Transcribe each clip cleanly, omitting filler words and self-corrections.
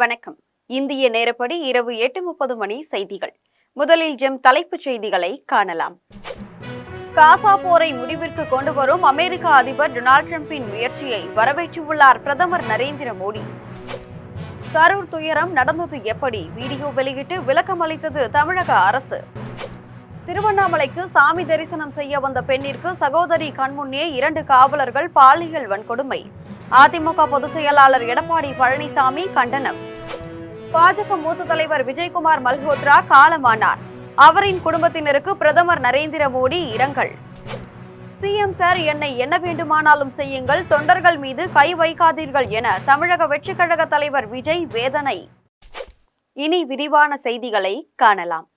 வணக்கம். இந்திய நேரப்படி இரவு 8:30 மணி செய்திகள். முதலில் ஜெம் தலைப்புச் செய்திகளை காணலாம். காசா போரை முடிவிற்கு கொண்டு வரும் அமெரிக்க அதிபர் டொனால்ட் டிரம்பின் முயற்சியை வரவேற்றுள்ளார் பிரதமர் நரேந்திர மோடி. கரூர் துயரம் நடந்தது எப்படி? வீடியோ வெளியிட்டு விளக்கம் அளித்தது தமிழக அரசு. திருவண்ணாமலைக்கு சாமி தரிசனம் செய்ய வந்த பெண்ணிற்கு சகோதரி கண்முன்னே 2 காவலர்கள் பாலியல் வன்கொடுமை. அதிமுக பொதுச் செயலாளர் எடப்பாடி பழனிசாமி கண்டனம். பாஜக மூத்த தலைவர் விஜயகுமார் மல்ஹோத்ரா காலமானார். அவரின் குடும்பத்தினருக்கு பிரதமர் நரேந்திர மோடி இரங்கல். சிஎம் சார், என்னை என்ன வேண்டுமானாலும் செய்யுங்கள், தொண்டர்கள் மீது கை வைக்காதீர்கள் என தமிழக வெற்றிக் கழக தலைவர் விஜய் வேதனை. இனி விரிவான செய்திகளை காணலாம்.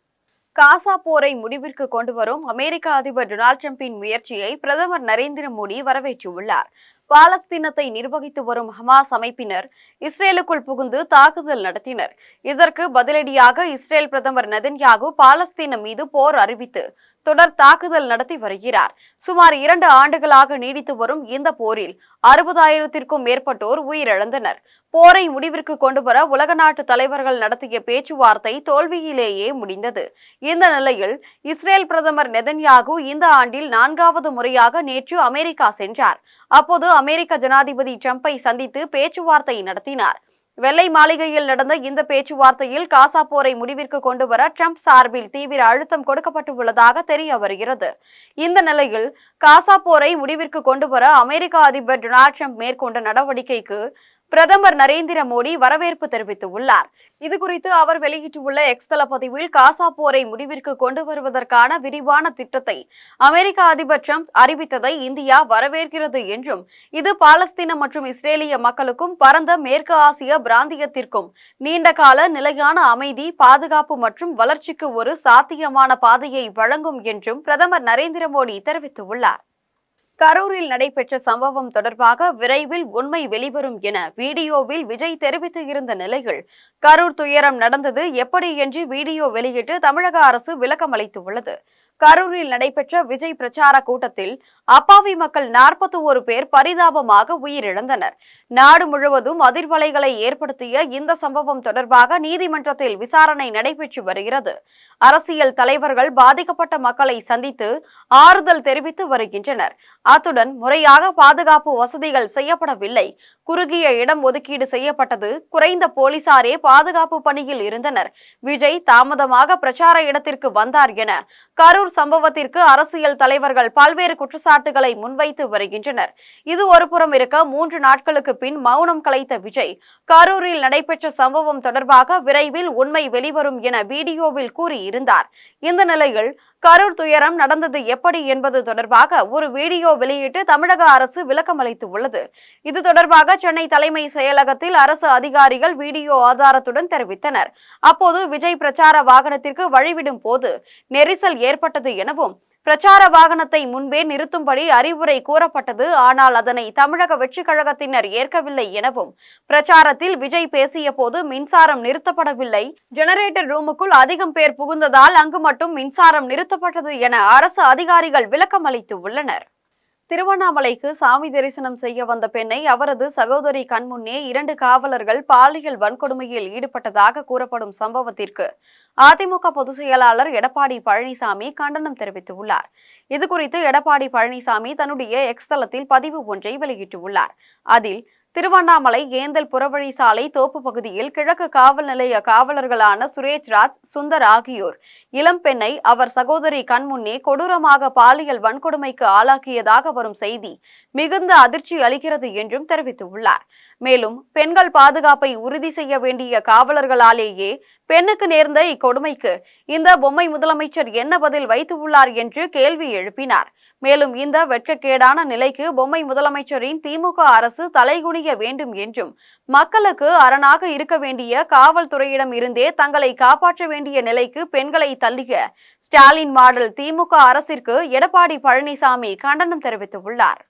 காசா போரை முடிவிற்கு கொண்டு வரும் அமெரிக்க அதிபர் டொனால்ட் டிரம்பின் முயற்சியை பிரதமர் நரேந்திர மோடி வரவேற்றுள்ளார். பாலஸ்தீனத்தை நிர்வகித்து வரும் ஹமாஸ் அமைப்பினர் இஸ்ரேலுக்குள் புகுந்து தாக்குதல் நடத்தினர். இதற்கு பதிலடியாக இஸ்ரேல் பிரதமர் நெதன்யாகு பாலஸ்தீனம் மீது போர் அறிவித்து தொடர் தாக்குதல் நடத்தி வருகிறார். சுமார் 2 ஆண்டுகளாக நீடித்து வரும் இந்த போரில் 60,000த்திற்கும் மேற்பட்டோர் உயிரிழந்தனர். போரை முடிவிற்கு கொண்டு வர உலக நாட்டு தலைவர்கள் நடத்திய பேச்சுவார்த்தை தோல்வியிலேயே முடிந்தது. இந்த நிலையில் இஸ்ரேல் பிரதமர் நெதன்யாகு இந்த ஆண்டில் 4வது முறையாக நேற்று அமெரிக்கா சென்றார். அப்போது அமெரிக்க ஜனாதிபதி டிரம்பை சந்தித்து பேச்சுவார்த்தை நடத்தினார். வெள்ளை மாளிகையில் நடந்த இந்த பேச்சுவார்த்தையில் காசா போரை முடிவிற்கு கொண்டு வர டிரம்ப் சார்பில் தீவிர அழுத்தம் கொடுக்கப்பட்டுள்ளதாக தெரிய வருகிறது. இந்த நிலையில் காசா போரை முடிவிற்கு கொண்டு வர அமெரிக்க அதிபர் டொனால்ட் டிரம்ப் மேற்கொண்ட நடவடிக்கைக்கு பிரதமர் நரேந்திர மோடி வரவேற்பு தெரிவித்துள்ளார். இதுகுறித்து அவர் வெளியிட்டுள்ள எக்ஸ் தள பதிவில், காசா போரை முடிவிற்கு கொண்டு வருவதற்கான விரிவான திட்டத்தை அமெரிக்க அதிபர் டிரம்ப் அறிவித்ததை இந்தியா வரவேற்கிறது என்றும், இது பாலஸ்தீனம் மற்றும் இஸ்ரேலிய மக்களுக்கும் பரந்த மேற்கு ஆசிய பிராந்தியத்திற்கும் நீண்டகால நிலையான அமைதி, பாதுகாப்பு மற்றும் வளர்ச்சிக்கு ஒரு சாத்தியமான பாதையை வழங்கும் என்றும் பிரதமர் நரேந்திர மோடி தெரிவித்துள்ளார். கரூரில் நடைபெற்ற சம்பவம் தொடர்பாக விரைவில் உண்மை வெளிவரும் என வீடியோவில் விஜய் தெரிவித்து இருந்த நிலையில், கரூர் துயரம் நடந்தது எப்படி என்று வீடியோ வெளியிட்டு தமிழக அரசு விளக்கம் அளித்துள்ளது. கரூரில் நடைபெற்ற விஜய் பிரச்சார கூட்டத்தில் அப்பாவி மக்கள் 41 பேர் பரிதாபமாக உயிரிழந்தனர். நாடு முழுவதும் அதிர்வலைகளை ஏற்படுத்திய இந்த சம்பவம் தொடர்பாக நீதிமன்றத்தில் விசாரணை நடைபெற்று வருகிறது. அரசியல் தலைவர்கள் பாதிக்கப்பட்ட மக்களை சந்தித்து ஆறுதல் தெரிவித்து வருகின்றனர். அத்துடன் முறையாக பாதுகாப்பு வசதிகள் செய்யப்படவில்லை. குறுகிய இடம் ஒதுக்கீடு செய்யப்பட்டது. குறைந்த போலீசாரே பாதுகாப்பு பணியில் இருந்தனர். விஜய் தாமதமாக பிரச்சார இடத்திற்கு வந்தார் என கரூர் சம்பவத்திற்கு அரசியல் தலைவர்கள் பல்வேறு குற்றச்சாட்டுகளை முன்வைத்து வருகின்றனர். இது ஒருபுறம் இருக்க, 3 நாட்களுக்கு பின் மௌனம் கலைத்த விஜய், கரூரில் நடைபெற்ற சம்பவம் தொடர்பாக விரைவில் உண்மை வெளிவரும் என வீடியோவில் கூறியிருந்தார். இந்த நிலையில் கரூர் துயரம் நடந்தது எப்படி என்பது தொடர்பாக ஒரு வீடியோ வெளியிட்டு தமிழக அரசு விளக்கம் அளித்துள்ளது. இது தொடர்பாக சென்னை தலைமை செயலகத்தில் அரசு அதிகாரிகள் வீடியோ ஆதாரத்துடன் தெரிவித்தனர். அப்போது விஜய் பிரச்சார வாகனத்திற்கு வழிவிடும் போது நெரிசல் ஏற்பட்டது எனவும், பிரச்சார வாகனத்தை முன்பே நிறுத்தும்படி அறிவுரை கூறப்பட்டது. ஆனால் அதனை தமிழக வெற்றிக் கழகத்தினர் ஏற்கவில்லை எனவும், பிரச்சாரத்தில் விஜய் பேசிய போது மின்சாரம் நிறுத்தப்படவில்லை, ஜெனரேட்டர் ரூமுக்குள் அதிகம் பேர் புகுந்ததால் அங்கு மட்டும் மின்சாரம் நிறுத்தப்பட்டது என அரசு அதிகாரிகள் விளக்கம் அளித்து உள்ளனர். திருவண்ணாமலைக்கு சாமி தரிசனம் செய்ய வந்த பெண்ணை அவரது சகோதரி கண்முன்னே 2 காவலர்கள் பாலியல் வன்கொடுமையில் ஈடுபட்டதாக கூறப்படும் சம்பவத்திற்கு அதிமுக பொதுச் செயலாளர் எடப்பாடி பழனிசாமி கண்டனம் தெரிவித்துள்ளார். இதுகுறித்து எடப்பாடி பழனிசாமி தன்னுடைய எக்ஸ் தளத்தில் பதிவு ஒன்றை வெளியிட்டுள்ளார். அதில், திருவண்ணாமலை ஏந்தல் புறவழி சாலை தோப்பு பகுதியில் கிழக்கு காவல் நிலைய காவலர்களான சுரேஷ்ராஜ், சுந்தர் ஆகியோர் இளம் பெண்ணை அவர் சகோதரி கண்முன்னே கொடூரமாக பாலியல் வன்கொடுமைக்கு ஆளாக்கியதாக வரும் செய்தி மிகுந்த அதிர்ச்சி அளிக்கிறது என்றும் தெரிவித்துள்ளார். மேலும், பெண்கள் பாதுகாப்பை உறுதி செய்ய வேண்டிய காவலர்களாலேயே பெண்ணுக்கு நேர்ந்த இக்கொடுமைக்கு இந்த பொம்மை முதலமைச்சர் என்ன பதில் வைத்துள்ளார் என்று கேள்வி எழுப்பினார். மேலும், இந்த வெட்கக்கேடான நிலைக்கு பொம்மை முதலமைச்சரின் திமுக அரசு தலைகுனிய வேண்டும் என்றும், மக்களுக்கு அரணாக இருக்க வேண்டிய காவல்துறையிடம் இருந்தே தங்களை காப்பாற்ற வேண்டிய நிலைக்கு பெண்களை தள்ளிய ஸ்டாலின் மாடல் திமுக அரசிற்கு எடப்பாடி பழனிசாமி கண்டனம் தெரிவித்துள்ளார்.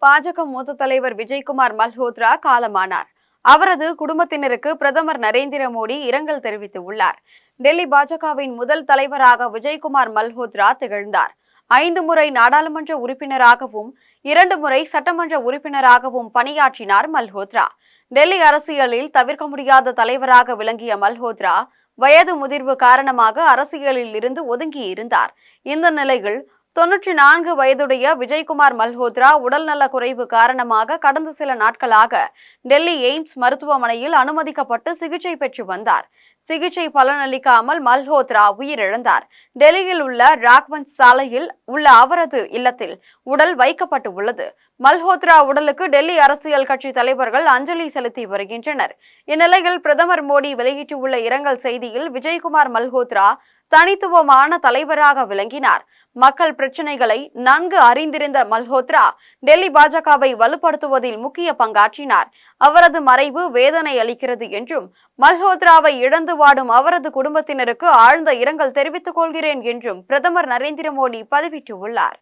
பாஜக மூத்த தலைவர் விஜயகுமார் மல்ஹோத்ரா காலமானார். அவரது குடும்பத்தினருக்கு பிரதமர் நரேந்திர மோடி இரங்கல் தெரிவித்துள்ளார். டெல்லி பாஜகவின் முதல் தலைவராக விஜயகுமார் மல்ஹோத்ரா திகழ்ந்தார். 5 முறை நாடாளுமன்ற உறுப்பினராகவும் 2 முறை சட்டமன்ற உறுப்பினராகவும் பணியாற்றினார் மல்ஹோத்ரா. டெல்லி அரசியலில் தவிர்க்க முடியாத தலைவராக விளங்கிய மல்ஹோத்ரா வயது முதிர்வு காரணமாக அரசியலில் இருந்து ஒதுங்கி இருந்தார். இந்த நிலையில் 94 வயதுடைய விஜய்குமார் மல்ஹோத்ரா உடல்நல குறைவு காரணமாக கடந்த சில நாட்களாக டெல்லி எய்ம்ஸ் மருத்துவமனையில் அனுமதிக்கப்பட்டு சிகிச்சை பெற்று வந்தார். சிகிச்சை பலனளிக்காமல் மல்ஹோத்ரா உயிரிழந்தார். டெல்லியில் உள்ள ராக்வன்ஸ் சாலையில் உள்ள அவரது இல்லத்தில் உடல் வைக்கப்பட்டு உள்ளது. மல்ஹோத்ரா உடலுக்கு டெல்லி அரசியல் கட்சி தலைவர்கள் அஞ்சலி செலுத்தி வருகின்றனர். இந்நிலையில் பிரதமர் மோடி வெளியிட்டுள்ள இரங்கல் செய்தியில் விஜய்குமார் மல்ஹோத்ரா தனித்துவமான தலைவராக விளங்கினார். மக்கள் பிரச்சினைகளை நன்கு அறிந்திருந்த மல்ஹோத்ரா டெல்லி பாஜகவை வலுப்படுத்துவதில் முக்கிய பங்காற்றினார். அவரது மறைவு வேதனை அளிக்கிறது என்றும் மல்ஹோத்ராவை இழந்து வாடும் அவரது குடும்பத்தினருக்கு ஆழ்ந்த இரங்கல் தெரிவித்துக் கொள்கிறேன் என்றும் பிரதமர் நரேந்திர மோடி பதிவிட்டுள்ளார்.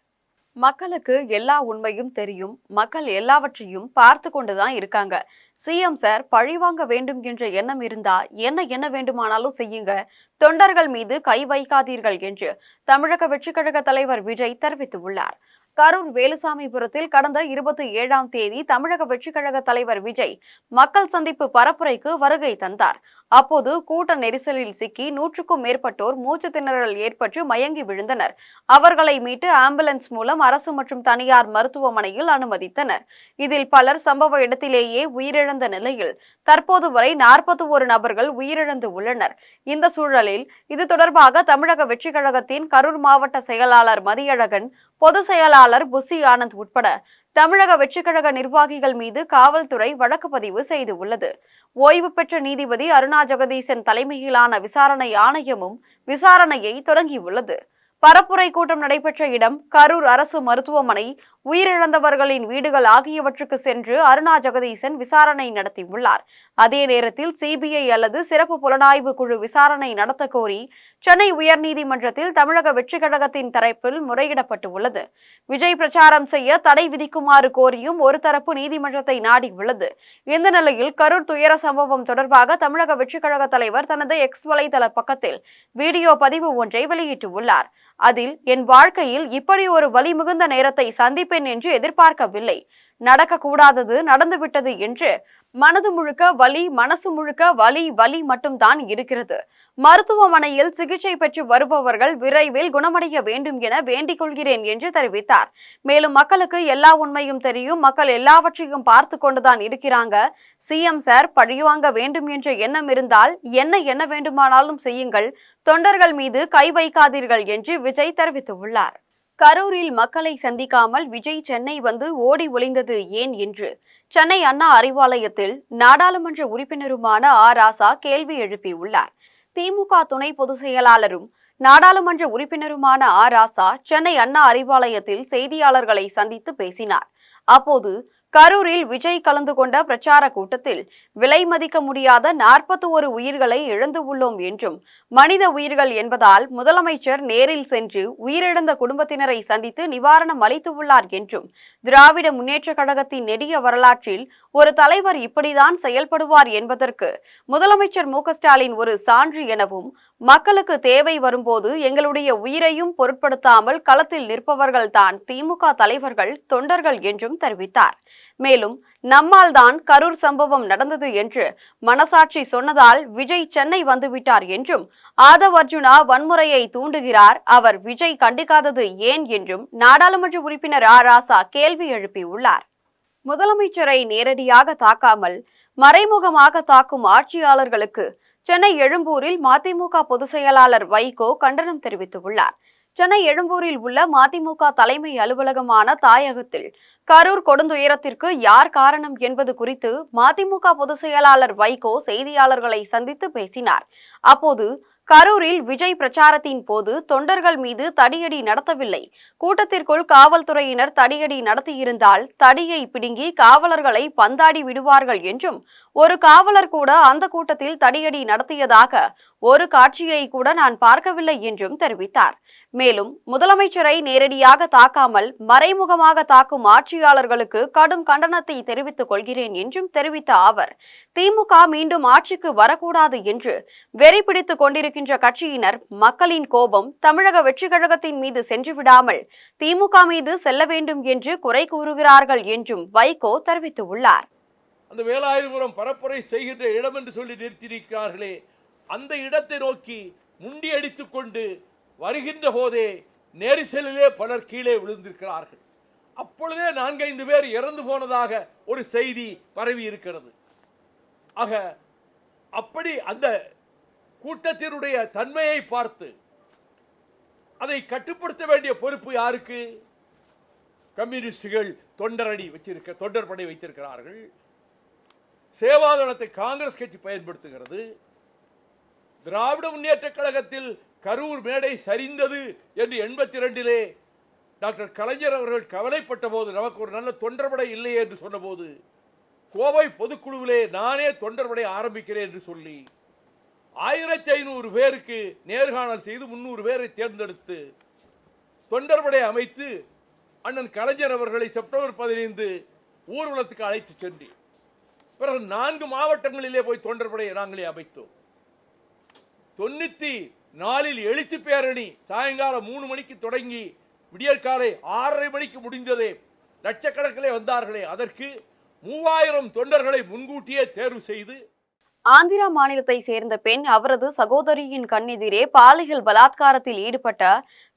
மக்களுக்கு எல்லா உண்மையும் தெரியும், மக்கள் எல்லாவற்றையும் பார்த்து கொண்டுதான் இருக்காங்க. சிஎம் சார் பழிவாங்க வேண்டும் என்ற எண்ணம் இருந்தா என்ன வேண்டுமானாலும் செய்யுங்க, தொண்டர்கள் மீது கை வைக்காதீர்கள் என்று தமிழக வெற்றிக் கழக தலைவர் விஜய் தெரிவித்துள்ளார். கரூர் வேலுசாமிபுரத்தில் கடந்த 27ஆம் தேதி தமிழக வெற்றிக் கழக தலைவர் விஜய் மக்கள் சந்திப்பு பரப்புரைக்கு வருகை தந்தார். அப்போது கூட்ட நெரிசலில் சிக்கி 100க்கும் மேற்பட்டோர் மூச்சு திணறல் ஏற்பட்டு மயங்கி விழுந்தனர். அவர்களை மீட்டு ஆம்புலன்ஸ் மூலம் அரசு மற்றும் தனியார் மருத்துவமனையில் அனுமதித்தனர். இதில் பலர் சம்பவ இடத்திலேயே உயிரிழந்த நிலையில் தற்போது வரை 41 நபர்கள் உயிரிழந்து உள்ளனர். இந்த சூழலில் இது தொடர்பாக தமிழக வெற்றிக் கழகத்தின் கரூர் மாவட்ட செயலாளர் மதியழகன், பொதுச் செயலாளர் புசி ஆனந்த் உட்பட தமிழக வெற்றிக் கழக நிர்வாகிகள் மீது காவல்துறை வழக்கு பதிவு செய்துள்ளது. ஓய்வு பெற்ற நீதிபதி அருணா ஜெகதீசன் தலைமையிலான விசாரணை ஆணையமும் விசாரணையை தொடங்கியுள்ளது. பரப்புரை கூட்டம் நடைபெற்ற இடம் கரூர் அரசு மருத்துவமனை, உயிரிழந்தவர்களின் வீடுகள் ஆகியவற்றுக்கு சென்று அருணா ஜெகதீசன் விசாரணை நடத்தியுள்ளார். அதே நேரத்தில் சிபிஐ அல்லது சிறப்பு புலனாய்வு குழு விசாரணை நடத்த கோரி சென்னை உயர்நீதிமன்றத்தில் தமிழக வெற்றிக் கழகத்தின் தரப்பில் முறையிடப்பட்டுள்ளது. விஜய் பிரச்சாரம் செய்ய தடை விதிக்குமாறு கோரியும் ஒரு தரப்பு நீதிமன்றத்தை நாடியுள்ளது. இந்த நிலையில் கரூர் துயர சம்பவம் தொடர்பாக தமிழக வெற்றிக் கழக தலைவர் தனது எக்ஸ் வலைதள பக்கத்தில் வீடியோ பதிவு ஒன்றை வெளியிட்டுள்ளார். அதில், என் வாழ்க்கையில் இப்படி ஒரு வலி மிகுந்த நேரத்தை சந்திப்பேன் என்று எதிர்பார்க்கவில்லை. நடக்கக்கூடாதது நடந்துவிட்டது என்று மனது முழுக்க வலி, மனசு முழுக்க வலி மட்டும்தான் இருக்கிறது. மருத்துவமனையில் சிகிச்சை பெற்று வருபவர்கள் விரைவில் குணமடைய வேண்டும் என வேண்டிக் கொள்கிறேன் என்று தெரிவித்தார். மேலும் மக்களுக்கு எல்லா உண்மையும் தெரியும், மக்கள் எல்லாவற்றையும் பார்த்து கொண்டுதான் இருக்கிறாங்க. சிஎம் சார் பழிவாங்க வேண்டும் என்ற எண்ணம் இருந்தால் என்ன வேண்டுமானாலும் செய்யுங்கள், தொண்டர்கள் மீது கை வைக்காதீர்கள் என்று விஜய் தெரிவித்துள்ளார். கரூரில் மக்களை சந்திக்காமல் விஜய் சென்னை வந்து ஓடி ஒளிந்தது ஏன் என்று சென்னை அண்ணா அறிவாலயத்தில் நாடாளுமன்ற உறுப்பினருமான ராசா கேள்வி எழுப்பியுள்ளார். திமுக துணை பொதுச் செயலாளரும் நாடாளுமன்ற உறுப்பினருமான ராசா சென்னை அண்ணா அறிவாலயத்தில் செய்தியாளர்களை சந்தித்து பேசினார். அப்போது கரூரில் விஜய் கலந்து கொண்ட பிரச்சார கூட்டத்தில் விலை மதிக்க முடியாத 41 உயிர்களை இழந்து உள்ளோம் என்றும், மனித உயிர்கள் என்பதால் முதலமைச்சர் நேரில் சென்று உயிரிழந்த குடும்பத்தினரை சந்தித்து நிவாரணம் அளித்துள்ளார் என்றும், திராவிட முன்னேற்ற கழகத்தின் நெடிய வரலாற்றில் ஒரு தலைவர் இப்படிதான் செயல்படுவார் என்பதற்கு முதலமைச்சர் மு.க.ஸ்டாலின் ஒரு சான்று எனவும், மக்களுக்கு தேவை வரும்போது எங்களுடைய உயிரையும் பொருட்படுத்தாமல் களத்தில் நிற்பவர்கள் தான் திமுக தலைவர்கள், தொண்டர்கள் என்றும் தெரிவித்தார். மேலும், நம்மால் தான் கரூர் சம்பவம் நடந்தது என்று மனசாட்சி சொன்னதால் விஜய் சென்னை வந்துவிட்டார் என்றும், ஆதவ் அர்ஜுனா வன்முறையை தூண்டுகிறார், அவர் விஜய் கண்டிக்காதது ஏன் என்றும் நாடாளுமன்ற உறுப்பினர் ராசா கேள்வி எழுப்பியுள்ளார். முதலமைச்சரை நேரடியாக தாக்காமல் மறைமுகமாக தாக்கும் ஆட்சியாளர்களுக்கு சென்னை எழும்பூரில் மதிமுக பொதுச் செயலாளர் வைகோ கண்டனம் தெரிவித்துள்ளார். சென்னை எழும்பூரில் உள்ள மதிமுக தலைமை அலுவலகமான தாயகத்தில் கரூர் கொடுந்துயரத்திற்கு யார் காரணம் என்பது குறித்து மதிமுக பொதுச் செயலாளர் வைகோ செய்தியாளர்களை சந்தித்து பேசினார். அப்போது கரூரில் விஜய் பிரச்சாரத்தின் போது தொண்டர்கள் மீது தடியடி நடத்தவில்லை. கூட்டத்திற்குள் காவல்துறையினர் தடியடி நடத்தியிருந்தால் தடியை பிடுங்கி காவலர்களை பந்தாடி விடுவார்கள் என்றும், ஒரு காவலர் கூட அந்த கூட்டத்தில் தடியடி நடத்தியதாக ஒரு காட்சியை கூட நான் பார்க்கவில்லை என்றும் தெரிவித்தார். மேலும், முதலமைச்சரை நேரடியாக தாக்காமல் மறைமுகமாக தாக்கும் ஆட்சியாளர்களுக்கு கடும் கண்டனத்தை தெரிவித்துக் கொள்கிறேன் என்றும் தெரிவித்த அவர், திமுக மீண்டும் ஆட்சிக்கு வரக்கூடாது என்று வெறி பிடித்துக் கொண்டிருக்கின்ற கட்சியினர் மக்களின் கோபம் தமிழக வெற்றிக் கழகத்தின் மீது சென்று விடாமல் திமுக மீது செல்ல வேண்டும் என்று குறை கூறுகிறார்கள் என்றும் வைகோ தெரிவித்துள்ளார். அந்த வேலாயுதபுரம் பரப்புரை செய்கின்ற இடம் என்று சொல்லி நிறுத்தியிருக்கிறார்களே, அந்த இடத்தை நோக்கி முண்டியடித்து கொண்டு வருகின்ற போதே நெரிசலிலே பலர் கீழே விழுந்திருக்கிறார்கள். அப்பொழுதே 4-5 பேர் இறந்து போனதாக ஒரு செய்தி பரவி இருக்கிறது. ஆக அப்படி அந்த கூட்டத்தினுடைய தன்மையை பார்த்து அதை கட்டுப்படுத்த வேண்டிய பொறுப்பு யாருக்கு? கம்யூனிஸ்டுகள் தொண்டர் படை வைத்திருக்கிறார்கள். சேவாதளத்தை காங்கிரஸ் கட்சி பயன்படுத்துகிறது. திராவிட முன்னேற்ற கழகத்தில் கரூர் மேடை சரிந்தது என்று 82 டாக்டர் கலைஞர் அவர்கள் கவலைப்பட்ட போது, நமக்கு ஒரு நல்ல தொண்டர்படை இல்லையே என்று சொன்னபோது, கோவை பொதுக்குழுவிலே நானே தொண்டர்படை ஆரம்பிக்கிறேன் என்று சொல்லி 1500 பேருக்கு நேர்காணல் செய்து 300 பேரை தேர்ந்தெடுத்து தொண்டர்படை அமைத்து அண்ணன் கலைஞர் அவர்களை செப்டம்பர் 15 ஊர்வலத்துக்கு அழைத்து சென்று பிறகு 4 மாவட்டங்களிலே போய் தொண்டர்படையை நாங்களே அமைத்தோம். 94 எழுச்சி பேரணி சாயங்காலம் 3 மணிக்கு தொடங்கி விடியற்காலை 6:30 மணிக்கு முடிந்ததே. லட்சக்கணக்கிலே வந்தார்களே. அதற்கு 3000 தொண்டர்களை முன்கூட்டியே தேர்வு செய்து. ஆந்திரா மாநிலத்தை சேர்ந்த பெண் அவரது சகோதரியின் கண்ணெதிரே பாலியல் பலாத்காரத்தில் ஈடுபட்ட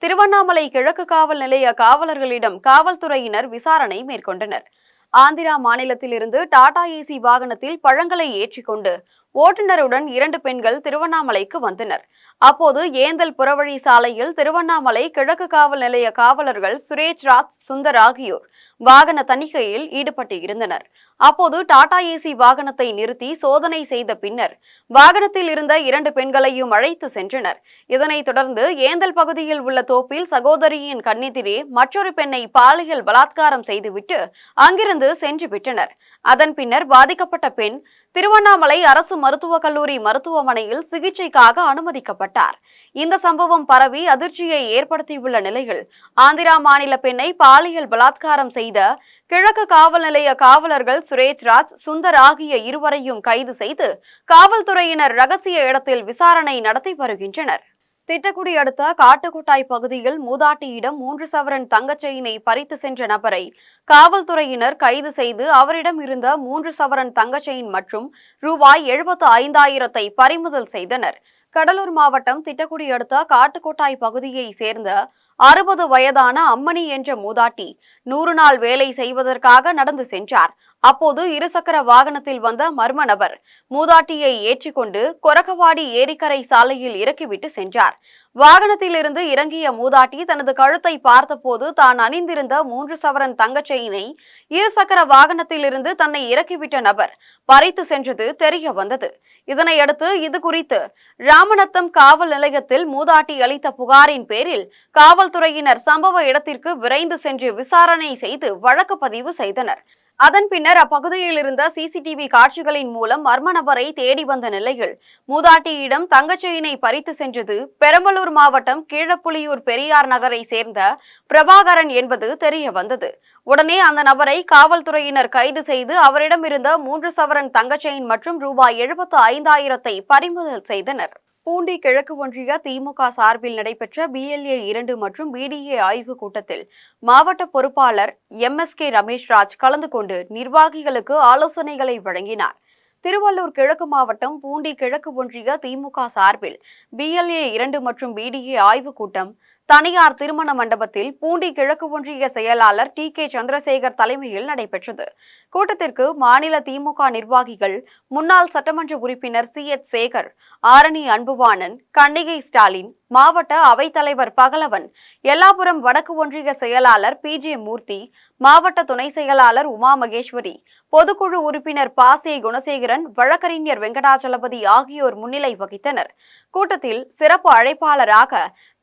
திருவண்ணாமலை கிழக்கு காவல் நிலைய காவலர்களிடம் காவல்துறையினர் விசாரணை மேற்கொண்டனர். ஆந்திரா மாநிலத்தில் இருந்து டாடா ஏசி வாகனத்தில் பழங்களை ஏற்றிக்கொண்டு ஓட்டுநருடன் 2 பெண்கள் திருவண்ணாமலைக்கு வந்தனர். அப்போது ஏந்தல் புறவழி சாலையில் திருவண்ணாமலை கிழக்கு காவல் நிலைய காவலர்கள் சுரேஷ்ராஜ், சுந்தர் ஆகியோர் வாகன தணிக்கையில் ஈடுபட்டு இருந்தனர். அப்போது டாடா ஏசி வாகனத்தை நிறுத்தி சோதனை செய்த பின்னர் வாகனத்தில் இருந்த 2 பெண்களையும் அழைத்து சென்றனர். இதனைத் தொடர்ந்து ஏந்தல் பகுதியில் உள்ள தோப்பில் சகோதரியின் கண்ணெதிரே மற்றொரு பெண்ணை பாலியல் பலாத்காரம் செய்துவிட்டு அங்கிருந்து சென்று விட்டனர். அதன் பின்னர் பாதிக்கப்பட்ட பெண் திருவண்ணாமலை அரசு மருத்துவக் கல்லூரி மருத்துவமனையில் சிகிச்சைக்காக அனுமதிக்கப்பட்டார். இந்த சம்பவம் பரவி அதிர்ச்சியை ஏற்படுத்தியுள்ள நிலையில் ஆந்திரா மாநில பெண்ணை பாலியல் பலாத்காரம் செய்த கிழக்கு காவல் நிலைய காவலர்கள் சுரேஷ்ராஜ், சுந்தர் ஆகிய இருவரையும் கைது செய்து காவல்துறையினர் ரகசிய இடத்தில் விசாரணை நடத்தி வருகின்றனர். திட்டக்குடி அடுத்த காட்டுக்கொட்டாய் பகுதியில் மூதாட்டியிடம் 3 சவரன் தங்கச் செயினை பறித்து சென்ற நபரை காவல்துறையினர் கைது செய்து அவரிடம் இருந்த 3 சவரன் தங்கச் செயின் மற்றும் ரூபாய் 75,000 பறிமுதல் செய்தனர். கடலூர் மாவட்டம் திட்டக்குடி அடுத்த காட்டுக்கொட்டாய் பகுதியை சேர்ந்த 60 வயதான அம்மணி என்ற மூதாட்டி 100 நாள் வேலை செய்வதற்காக நடந்து சென்றார். அப்போது இருசக்கர வாகனத்தில் வந்த மர்ம நபர் மூதாட்டியை ஏற்றிக்கொண்டு கொரகவாடி ஏரிக்கரை சாலையில் இறக்கிவிட்டு சென்றார். வாகனத்தில் இருந்து இறங்கிய மூதாட்டி தனது கழுத்தை பார்த்தபோது தான் அணிந்திருந்த 3 சவரன் தங்கச் செயினை இருசக்கர வாகனத்தில் இருந்து தன்னை இறக்கிவிட்ட நபர் பறித்து சென்றது தெரிய வந்தது. இதனையடுத்து இது குறித்து ராமநத்தம் காவல் நிலையத்தில் மூதாட்டி அளித்த புகாரின் பேரில் காவல்துறையினர் சம்பவ இடத்திற்கு விரைந்து சென்று விசாரணை செய்து வழக்கு பதிவு செய்தனர். அதன் பின்னர் அப்பகுதியில் இருந்த சிசிடிவி காட்சிகளின் மூலம் மர்ம நபரை தேடி வந்த நிலையில் மூதாட்டியிடம் தங்கச்செயினை பறித்து சென்றது பெரம்பலூர் மாவட்டம் கீழப்புலியூர் பெரியார் நகரை சேர்ந்த பிரபாகரன் என்பது தெரிய வந்தது. உடனே அந்த நபரை காவல்துறையினர் கைது செய்து அவரிடம் இருந்த 3 சவரன் தங்கச்செயின் மற்றும் ரூபாய் 75,000 பறிமுதல் செய்தனர். பூண்டி கிழக்கு ஒன்றிய திமுக சார்பில் நடைபெற்ற BLA 2 மற்றும் BDA ஆய்வுக் கூட்டத்தில் மாவட்ட பொறுப்பாளர் MSK ரமேஷ்ராஜ் கலந்து கொண்டு நிர்வாகிகளுக்கு ஆலோசனைகளை வழங்கினார். திருவள்ளூர் கிழக்கு மாவட்டம் பூண்டி கிழக்கு ஒன்றிய திமுக சார்பில் BLA 2 மற்றும் BDA ஆய்வுக் கூட்டம் தனியார் திருமண மண்டபத்தில் பூண்டி கிழக்கு ஒன்றிய செயலாளர் TK சந்திரசேகர் தலைமையில் நடைபெற்றது. கூட்டத்திற்கு மாநில திமுக நிர்வாகிகள், முன்னாள் சட்டமன்ற உறுப்பினர் CH சேகர், ஆரணி அன்புவாணன், கன்னிகை ஸ்டாலின், மாவட்ட அவைத்தலைவர் பகலவன், எல்லாபுரம் வடக்கு ஒன்றிய செயலாளர் PJ மூர்த்தி, மாவட்ட துணை செயலாளர் உமா மகேஸ்வரி, பொதுக்குழு உறுப்பினர் பாசே குணசேகரன், வழக்கறிஞர் வெங்கடாச்சலபதி ஆகியோர் முன்னிலை வகித்தனர். கூட்டத்தில் சிறப்பு அழைப்பாளராக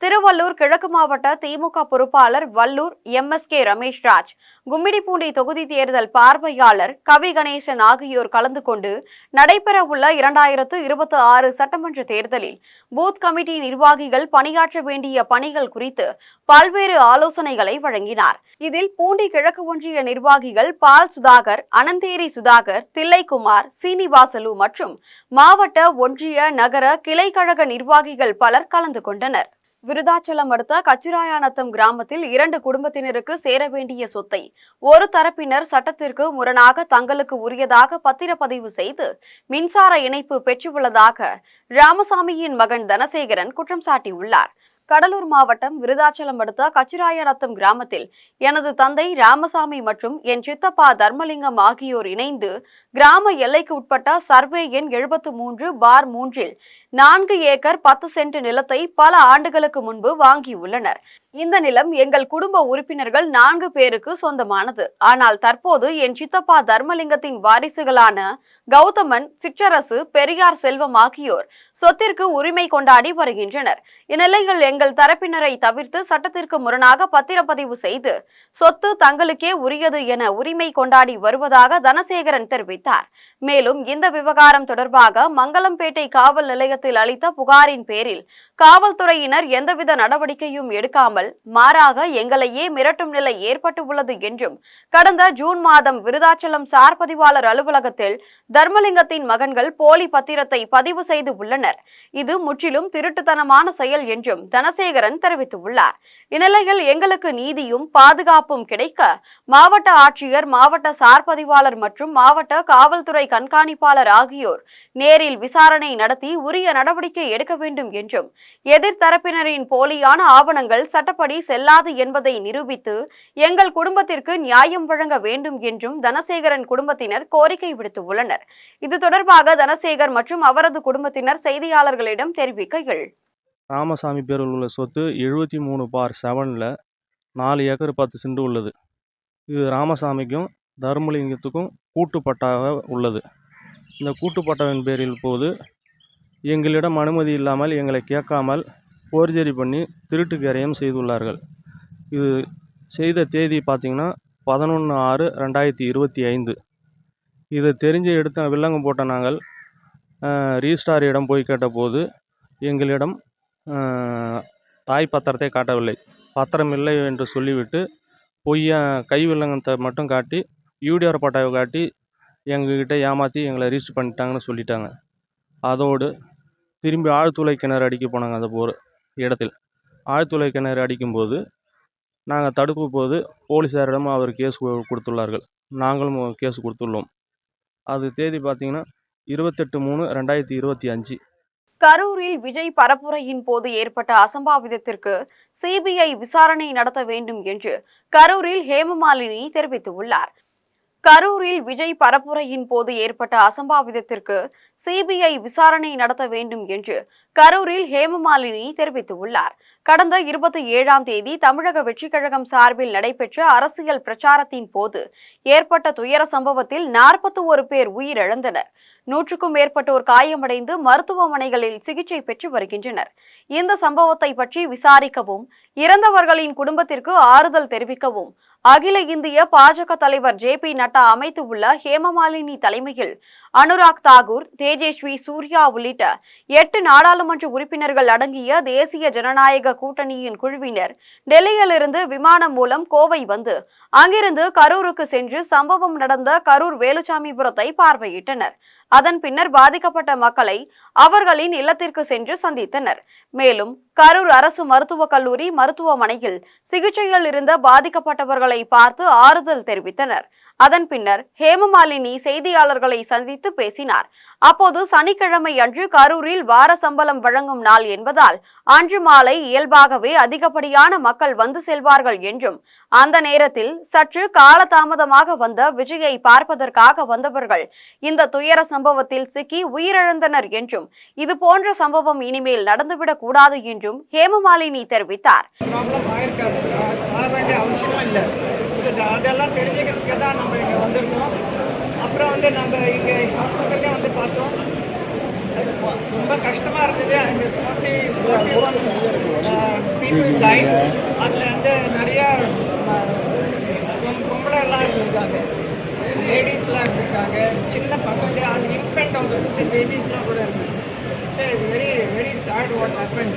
திருவள்ளூர் கிழக்கு மாவட்ட திமுக பொறுப்பாளர் வல்லூர் MSK ரமேஷ்ராஜ், கும்மிடிப்பூண்டி தொகுதி தேர்தல் பார்வையாளர் கவி கணேசன் ஆகியோர் கலந்து கொண்டு நடைபெறவுள்ள 2026 சட்டமன்ற தேர்தலில் பூத் கமிட்டி நிர்வாகிகள் பணியாற்ற வேண்டிய பணிகள் குறித்து பல்வேறு ஆலோசனைகளை வழங்கினார். இதில் பூண்டி கிழக்கு ஒன்றிய நிர்வாகிகள் பால் சுதாகர், அனந்தேரி சுதாகர், தில்லைக்குமார், சீனிவாசலு மற்றும் மாவட்ட, ஒன்றிய, நகர, கிளை கழக நிர்வாகிகள் பலர் கலந்து கொண்டனர். விருதாச்சலம் அடுத்த கச்சிராயாநத்தம் கிராமத்தில் 2 குடும்பத்தினருக்கு சேர வேண்டிய சொத்தை ஒரு தரப்பினர் சட்டத்திற்கு முரணாக தங்களுக்கு உரியதாக பத்திரப்பதிவு செய்து மின்சார இணைப்பு பெற்றுள்ளதாக ராமசாமியின் மகன் தனசேகரன் குற்றம் சாட்டியுள்ளார். கடலூர் மாவட்டம் விருதாச்சலம் அடுத்த கச்சிராயாநத்தம் கிராமத்தில் எனது தந்தை ராமசாமி மற்றும் என் சித்தப்பா தர்மலிங்கம் ஆகியோர் இணைந்து கிராம எல்லைக்கு உட்பட்ட சர்வே எண் 73/3 4 ஏக்கர் 10 சென்ட் நிலத்தை பல ஆண்டுகளுக்கு முன்பு வாங்கியுள்ளனர். இந்த நிலம் எங்கள் குடும்ப உறுப்பினர்கள் 4 பேருக்கு சொந்தமானது. ஆனால் தற்போது என் சித்தப்பா தர்மலிங்கத்தின் வாரிசுகளான கௌதமன், சிற்றரசு, பெரியார் செல்வம் ஆகியோர் சொத்திற்கு உரிமை கொண்டாடி வருகின்றனர். இந்நிலையில் எங்கள் தரப்பினரை தவிர்த்து சட்டத்திற்கு முரணாக பத்திரப்பதிவு செய்து சொத்து தங்களுக்கே உரியது என உரிமை கொண்டாடி வருவதாக தனசேகரன் தெரிவித்தார். மேலும் இந்த விவகாரம் தொடர்பாக மங்கலம்பேட்டை காவல் நிலையத்தில் அளித்த புகாரின் பேரில் காவல்துறையினர் எந்தவித நடவடிக்கையும் எடுக்காமல் மாறாக எங்களையே மிரட்டும் நிலை ஏற்பட்டுள்ளது என்றும் கடந்த ஜூன் மாதம் விருதாச்சலம் சார் பதிவாளர் அலுவலகத்தில் தர்மலிங்கத்தின் மகன்கள் போலி பத்திரத்தை பதிவு செய்து உள்ளனர். இது முற்றிலும் திருட்டுத்தனமான செயல் என்றும் தனசேகரன் தெரிவித்துள்ளார். இந்நிலையில் எங்களுக்கு நீதியும் பாதுகாப்பும் கிடைக்க மாவட்ட ஆட்சியர், மாவட்ட சார் பதிவாளர் மற்றும் மாவட்ட காவல்துறை கண்காணிப்பாளர் ஆகியோர் நேரில் விசாரணை நடத்தி உரிய நடவடிக்கை எடுக்க வேண்டும் என்றும் எதிர்த்தரப்பினரின் போலியான ஆவணங்கள் சட்டப்படி செல்லாது என்பதை நிரூபித்து எங்கள் குடும்பத்திற்கு நியாயம் வழங்க வேண்டும் என்றும் தனசேகரன் குடும்பத்தினர் கோரிக்கை விடுத்துள்ளனர். இது தொடர்பாக தனசேகர் மற்றும் அவரது குடும்பத்தினர் செய்தியாளர்களிடம் தெரிவிக்கையில், ராமசாமி பேரில் உள்ள சொத்து 73/7 4 ஏக்கர் 10 சென்ட் உள்ளது. இது ராமசாமிக்கும் தர்மலிங்கத்துக்கும் கூட்டுப்பட்டாக உள்ளது. இந்த கூட்டுப்பட்டாவின் பேரில் போது எங்களிடம் அனுமதி இல்லாமல் எங்களை கேட்காமல் போர்ஜரி பண்ணி திருட்டு காரியம் செய்துள்ளார்கள். இது செய்த தேதி பார்த்திங்கன்னா 11/6/2025. இதை தெரிஞ்சு எடுத்த வில்லங்கம் போட்ட நாங்கள் ரீஸ்டாரிடம் போய் கேட்டபோது எங்களிடம் தாய் பத்திரத்தை காட்டவில்லை, பத்திரம் இல்லை என்று சொல்லிவிட்டு பொய்யா கை வில்லங்கத்தை மட்டும் காட்டி யூடிஆர் பட்டாவை காட்டி எங்ககிட்ட ஏமாற்றி எங்களை ரிஜிஸ்டர் பண்ணிட்டாங்கன்னு சொல்லிட்டாங்க. அதோடு திரும்பி ஆழ்துளை கிணறு அடிக்க போனாங்க. அந்த ஒரு இடத்தில் ஆழ்துளை கிணறு அடிக்கும்போது நாங்கள் தடுப்பு போது போலீஸாரிடம் அவர் கேஸ் கொடுத்துள்ளார்கள். நாங்களும் கேஸ் கொடுத்துள்ளோம். அது தேதி பார்த்திங்கன்னா 28/3/2025. கரூரில் விஜய் பரப்புரையின் போது ஏற்பட்ட அசம்பாவிதத்திற்கு சிபிஐ விசாரணை நடத்த வேண்டும் என்று கரூரில் ஹேமமாலினி தெரிவித்துள்ளார். கரூரில் விஜய் பரப்புரையின் போது ஏற்பட்ட அசம்பாவிதத்திற்கு சிபிஐ விசாரணை நடத்த வேண்டும் என்று கரூரில் ஹேமமாலினி தெரிவித்துள்ளார். கடந்த 27ஆம் தேதி தமிழக வெற்றிக் கழகம் சார்பில் நடைபெற்ற அரசியல் பிரச்சாரத்தின் போது ஏற்பட்ட துயர சம்பவத்தில் 41 பேர் உயிரிழந்தனர். 100க்கும் மேற்பட்டோர் காயமடைந்து மருத்துவமனைகளில் சிகிச்சை பெற்று வருகின்றனர். இந்த சம்பவத்தை பற்றி விசாரிக்கவும் இறந்தவர்களின் குடும்பத்திற்கு ஆறுதல் தெரிவிக்கவும் அகில இந்திய பாஜக தலைவர் JP நட்டா அமைத்துள்ள ஹேமமாலினி தலைமையில் அனுராக் தாக்கூர், தேஜஸ்வி சூர்யா உள்ளிட்ட 8 நாடாளுமன்ற உறுப்பினர்கள் அடங்கிய தேசிய ஜனநாயக கூட்டணியின் குழுவினர் டெல்லியிலிருந்து விமானம் மூலம் கோவை வந்து அங்கிருந்து கரூருக்கு சென்று சம்பவம் நடந்த கரூர் வேலுச்சாமிபுரத்தை பார்வையிட்டனர். அதன் பின்னர் பாதிக்கப்பட்ட மக்களை அவர்களின் இல்லத்திற்கு சென்று சந்தித்தனர். மேலும் கரூர் அரசு மருத்துவக் கல்லூரி மருத்துவமனையில் சிகிச்சையில் இருந்த பாதிக்கப்பட்டவர்களை பார்த்து ஆறுதல் தெரிவித்தனர். அதன் பின்னர் ஹேமமாலினி செய்தியாளர்களை சந்தித்து பேசினார். அப்போது சனிக்கிழமை அன்று கரூரில் வார சம்பளம் வழங்கும் நாள் என்பதால் அன்று மாலை இயல்பாகவே அதிகப்படியான மக்கள் வந்து செல்வார்கள் என்றும் அந்த நேரத்தில் சற்று காலதாமதமாக வந்த விஜயை பார்ப்பதற்காக வந்தவர்கள் இந்த துயர சம்பவத்தில் சிக்கி உயிரிழந்தனர் என்றும் இது போன்ற சம்பவம் இனிமேல் நடந்துவிடக் கூடாது என்றும் ஹேமமாலினி தெரிவித்தார். அதெல்லாம் தெரிஞ்சுக்கிறதுக்கு தான் நம்ம இங்கே வந்திருக்கோம். அப்புறம் நம்ம இங்கே ஹாஸ்பிட்டல்லே பார்த்தோம். ரொம்ப கஷ்டமாக இருந்தது. அங்கே 41 பீப்புள் டைட். அதில் நிறையா பொம்பளை எல்லாம் இருந்திருக்காங்க, லேடிஸ்லாம் இருந்திருக்காங்க, சின்ன பசங்க, அந்த இன்ஃபென்ட் வந்து பேபிஸ்லாம் கூட இருந்துச்சு. It's very sad what happened.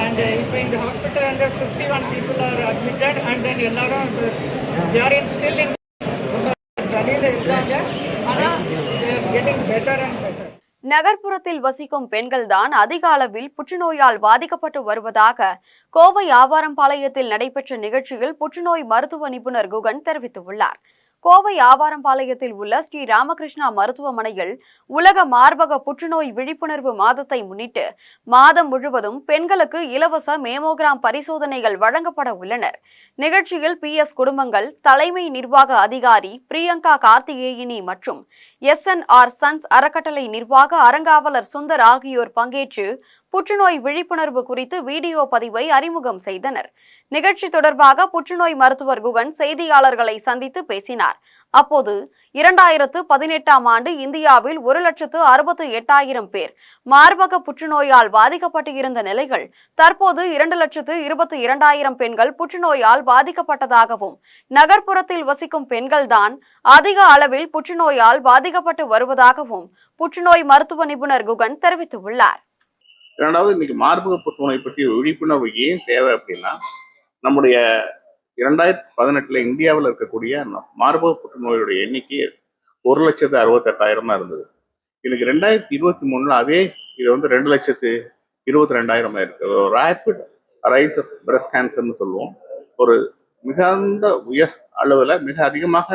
And இப்போ இந்த hospital 51 people are admitted and then எல்லாரும் they are still in வெளியில் இருக்காங்க. ஆனால் they are getting better and better. நகர்ப்புறத்தில் வசிக்கும் பெண்கள்தான் அதிக அளவில் புற்றுநோயால் பாதிக்கப்பட்டு வருவதாக கோவை ஆவாரம்பாளையத்தில் நடைபெற்ற நிகழ்ச்சியில் புற்றுநோய் மருத்துவ நிபுணர் குகன் தெரிவித்துள்ளார். கோவை ஆவாரம்பாளையத்தில் உள்ள ஸ்ரீ ராமகிருஷ்ணா மருத்துவமனையில் உலக மார்பக புற்றுநோய் விழிப்புணர்வு மாதத்தை முன்னிட்டு மாதம் முழுவதும் பெண்களுக்கு இலவச மேமோகிராம் பரிசோதனைகள் வழங்கப்பட உள்ளனர். நிகழ்ச்சியில் PS குடும்பங்கள் தலைமை நிர்வாக அதிகாரி பிரியங்கா கார்த்திகேயினி மற்றும் SNR சன்ஸ் அறக்கட்டளை நிர்வாக அறங்காவலர் சுந்தர் ஆகியோர் பங்கேற்று புற்றுநோய் விழிப்புணர்வு குறித்து வீடியோ பதிவை அறிமுகம் செய்தனர். நிகழ்ச்சி தொடர்பாக புற்றுநோய் மருத்துவர் குகன் செய்தியாளர்களை சந்தித்து பேசினார். அப்போது 2018ஆம் ஆண்டு இந்தியாவில் 1,68,000 பேர் மார்பக புற்றுநோயால் பாதிக்கப்பட்டு இருந்த நிலையில் தற்போது 2,22,000 பெண்கள் புற்றுநோயால் பாதிக்கப்பட்டதாகவும் நகர்ப்புறத்தில் வசிக்கும் பெண்கள்தான் அதிக அளவில் புற்றுநோயால் பாதிக்கப்பட்டு வருவதாகவும் புற்றுநோய் மருத்துவ நிபுணர் குகன் தெரிவித்துள்ளார். இரண்டாவது, இன்னைக்கு மார்பக புற்றுநோய் பற்றி விழிப்புணர்வு ஏன் தேவை அப்படின்னா, நம்முடைய 2018 இந்தியாவில் இருக்கக்கூடிய மார்பக புற்றுநோயுடைய எண்ணிக்கை 1,68,000 தான் இருந்தது. இன்னைக்கு 2023 அதே இது 2,22,000 இருக்கு. ஒரு ரேபிட் ரைஸ் ஆஃப் பிரஸ்ட் கேன்சர்னு சொல்லுவோம். ஒரு மிகுந்த உயர் அளவில் மிக அதிகமாக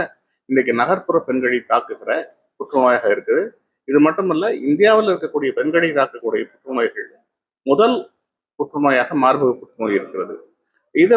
இன்னைக்கு நகர்ப்புற பெண்களை தாக்குகிற புற்றுநோயாக இருக்குது. இது மட்டுமல்ல, இந்தியாவில் இருக்கக்கூடிய பெண்களை தாக்கக்கூடிய புற்றுநோய்கள் முதல் புற்றுநோயாக மார்பக புற்றுநோய் இருக்கிறது. இதை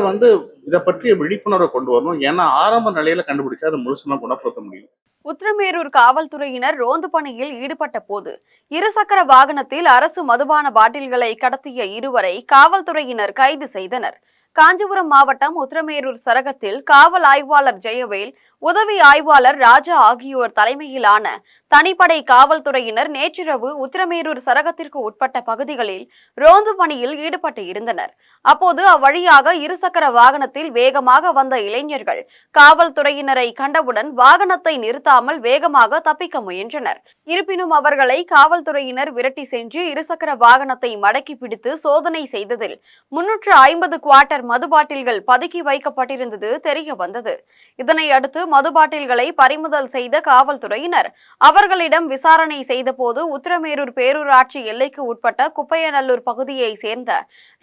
பற்றிய விழிப்புணர்வை கொண்டு வரணும். ஏன்னா ஆரம்ப நிலையில கண்டுபிடிச்சா அதை முழுசுமா குணப்படுத்த முடியும். உத்திரமேரூர் காவல்துறையினர் ரோந்து பணியில் ஈடுபட்ட போது இருசக்கர வாகனத்தில் அரசு மதுபான பாட்டில்களை கடத்திய இருவரை காவல்துறையினர் கைது செய்தனர். காஞ்சிபுரம் மாவட்டம் உத்திரமேரூர் சரகத்தில் காவல் ஆய்வாளர் ஜெயவேல், உதவி ஆய்வாளர் ராஜா ஆகியோர் தலைமையிலான தனிப்படை காவல்துறையினர் நேற்றிரவு உத்திரமேரூர் சரகத்திற்கு உட்பட்ட பகுதிகளில் ரோந்து பணியில் ஈடுபட்டு இருந்தனர். அப்போது அவ்வழியாக இருசக்கர வாகனத்தில் வேகமாக வந்த இளைஞர்கள் காவல்துறையினரை கண்டவுடன் வாகனத்தை நிறுத்தாமல் வேகமாக தப்பிக்க முயன்றனர். இருப்பினும் அவர்களை காவல்துறையினர் விரட்டி சென்று இருசக்கர வாகனத்தை மடக்கி பிடித்து சோதனை செய்ததில் 350 குவார்ட்டர் மது பாட்டில்கள் பதுக்கி வைக்கப்பட்டிருந்தது தெரிய வந்தது. இதனை அடுத்து மது பாட்டில்களை பறிமுதல் செய்த காவல்துறையினர் அவர்களிடம் விசாரணை செய்தபோது உத்திரமேரூர் பேரூராட்சி எல்லைக்கு உட்பட்ட குப்பையநல்லூர் பகுதியை சேர்ந்த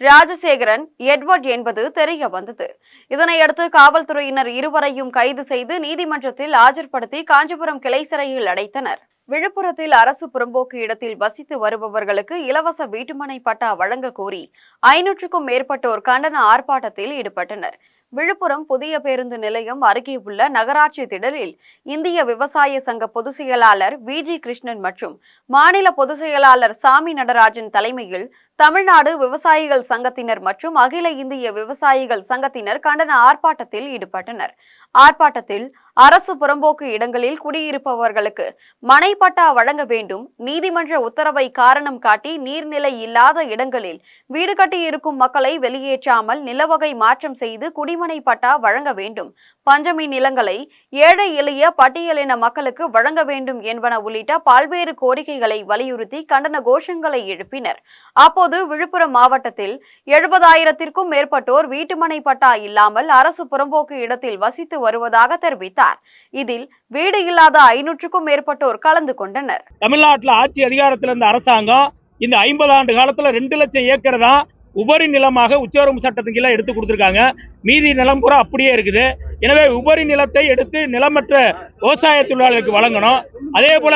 ராஜசேகரன் எட்வர்ட் என்பது தெரிய வந்தது. இதனையடுத்து காவல்துறையினர் இருவரையும் கைது செய்து நீதிமன்றத்தில் ஆஜர்படுத்தி காஞ்சிபுரம் கிளை சிறையில் அடைத்தனர். விழுப்புரத்தில் அரசு புறம்போக்கு இடத்தில் வசித்து வருபவர்களுக்கு இலவச வீட்டுமனை பட்டா வழங்க கோரி 500க்கும் மேற்பட்டோர் கண்டன ஆர்ப்பாட்டத்தில் ஈடுபட்டனர். விழுப்புரம் புதிய பேருந்து நிலையம் அருகே உள்ள நகராட்சி திடலில் இந்திய விவசாய சங்க பொதுச் செயலாளர் VG கிருஷ்ணன் மற்றும் மாநில பொதுச் செயலாளர் சாமி நடராஜன் தலைமையில் தமிழ்நாடு விவசாயிகள் சங்கத்தினர் மற்றும் அகில இந்திய விவசாயிகள் சங்கத்தினர் கண்டன ஆர்ப்பாட்டத்தில் ஈடுபட்டனர். ஆர்ப்பாட்டத்தில் அரசு புறம்போக்கு இடங்களில் குடியிருப்பவர்களுக்கு மனை பட்டா வழங்க வேண்டும், நீதிமன்ற உத்தரவை காரணம் காட்டி நீர்நிலை இல்லாத இடங்களில் வீடு கட்டியிருக்கும் மக்களை வெளியேற்றாமல் நிலவகை மாற்றம் செய்து குடிமனை பட்டா வழங்க வேண்டும், பஞ்சமி நிலங்களை ஏழை எளிய பட்டியலின மக்களுக்கு வழங்க வேண்டும் என்பன உள்ளிட்ட பல்வேறு கோரிக்கைகளை வலியுறுத்தி கண்டன கோஷங்களை எழுப்பினர். அப்போது விழுப்புரம் மாவட்டத்தில் 70,000க்கும் மேற்பட்டோர் வீட்டுமனை பட்டா இல்லாமல் அரசு புறம்போக்கு இடத்தில் வசித்து வருவதாக தெரிவித்தார். இதில் வீடு இல்லாத 500க்கும் மேற்பட்டோர் கலந்து கொண்டனர். தமிழ்நாட்டில் ஆட்சி அதிகாரத்தில் இருந்த அரசாங்கம் இந்த 50 ஆண்டு காலத்துல 2 லட்சம் ஏக்கர் தான் உபரி நிலமாக உச்சவரம்பு சட்டத்துக்கு கீழே எடுத்து கொடுத்திருக்காங்க. மீதி நிலம் பூரா அப்படியே இருக்குது. எனவே உபரி நிலத்தை எடுத்து நிலமற்ற விவசாய தொழிலாளர்களுக்கு வழங்கணும். அதே போல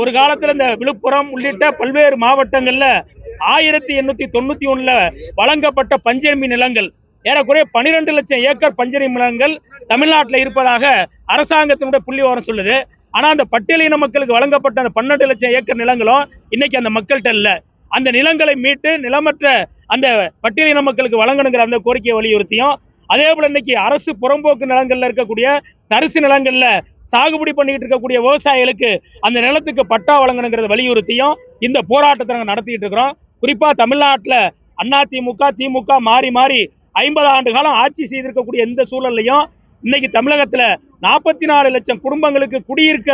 ஒரு காலத்துல இந்த விழுப்புரம் உள்ளிட்ட பல்வேறு மாவட்டங்கள்ல 1891 வழங்கப்பட்ட பஞ்சமி நிலங்கள் ஏறக்குறைய 12 லட்சம் ஏக்கர் பஞ்சமி நிலங்கள் தமிழ்நாட்டில் இருப்பதாக அரசாங்கத்தினுடைய புள்ளிவிவரம் சொல்லுது. ஆனா அந்த பட்டியலின மக்களுக்கு வழங்கப்பட்ட அந்த 12 லட்சம் ஏக்கர் நிலங்களும் இன்னைக்கு அந்த மக்கள்கிட்ட இல்ல. அந்த நிலங்களை மீட்டு நிலமற்ற அந்த பட்டியலின மக்களுக்கு வழங்கணுங்கிற அந்த கோரிக்கையை வலியுறுத்தியும், அதே போல இன்னைக்கு அரசு புறம்போக்கு நிலங்கள்ல இருக்கக்கூடிய தரிசு நிலங்கள்ல சாகுபடி பண்ணிட்டு இருக்கக்கூடிய விவசாயிகளுக்கு அந்த நிலத்துக்கு பட்டா வழங்கணுங்கிறத வலியுறுத்தியும் இந்த போராட்டத்தை நாங்கள் நடத்திட்டு இருக்கிறோம். குறிப்பா தமிழ்நாட்டுல அதிமுக திமுக மாறி மாறி 50 ஆண்டு காலம் ஆட்சி செய்திருக்கக்கூடிய இந்த சூழல்லையும் இன்னைக்கு தமிழகத்துல 44 லட்சம் குடும்பங்களுக்கு குடியிருக்க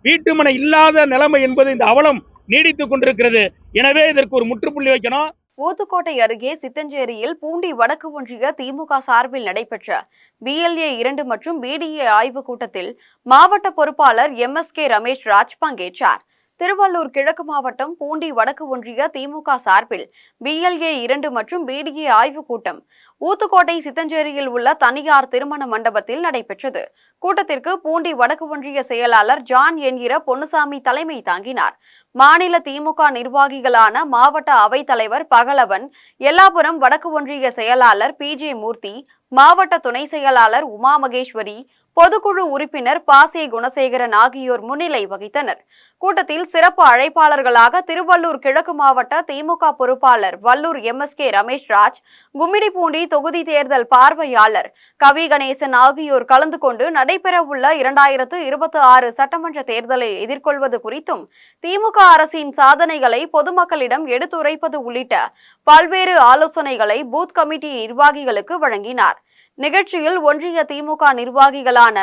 வீட்டுமனை இல்லாத நிலைமை என்பது இந்த அவலம் நீடித்துக் கொண்டிருக்கிறது. எனவே இதற்கு ஒரு முற்றுப்புள்ளி வைக்கணும். ஊத்துக்கோட்டை அருகே சித்தஞ்சேரியில் பூண்டி வடக்கு ஒன்றிய திமுக சார்பில் நடைபெற்ற BLA 2 மற்றும் BDA ஆய்வுக் கூட்டத்தில் மாவட்ட பொறுப்பாளர் MSK ரமேஷ் ராஜ் பங்கேற்றார். திருவள்ளூர் கிழக்கு மாவட்டம் பூண்டி வடக்கு ஒன்றிய திமுக சார்பில் BLA 2 மற்றும் BDA ஆய்வுக் கூட்டம் ஊத்துக்கோட்டை சித்தஞ்சேரியில் உள்ள தனியார் திருமண மண்டபத்தில் நடைபெற்றது. கூட்டத்திற்கு பூண்டி வடக்கு ஒன்றிய செயலாளர் ஜான் என்கிற பொன்னுசாமி தலைமை தாங்கினார். மாநில திமுக நிர்வாகிகளான மாவட்ட அவைத் தலைவர் பகலவன், எல்லாபுரம் வடக்கு ஒன்றிய செயலாளர் PJ மூர்த்தி, மாவட்ட துணை செயலாளர் உமா மகேஸ்வரி, பொதுக்குழு உறுப்பினர் பாசே குணசேகரன் ஆகியோர் முன்னிலை வகித்தனர். கூட்டத்தில் சிறப்பு அழைப்பாளர்களாக திருவள்ளூர் கிழக்கு மாவட்ட திமுக பொறுப்பாளர் வல்லூர் MSK ரமேஷ்ராஜ், கும்மிடிப்பூண்டி தொகுதி தேர்தல் பார்வையாளர் கவி கணேசன் ஆகியோர் கலந்து கொண்டு நடைபெறவுள்ள 2026 சட்டமன்ற தேர்தலை எதிர்கொள்வது குறித்தும் திமுக அரசின் சாதனைகளை பொதுமக்களிடம் எடுத்துரைப்பது உள்ளிட்ட பல்வேறு ஆலோசனைகளை பூத் கமிட்டி நிர்வாகிகளுக்கு வழங்கினார். நிகழ்ச்சியில் ஒன்றிய திமுக நிர்வாகிகளான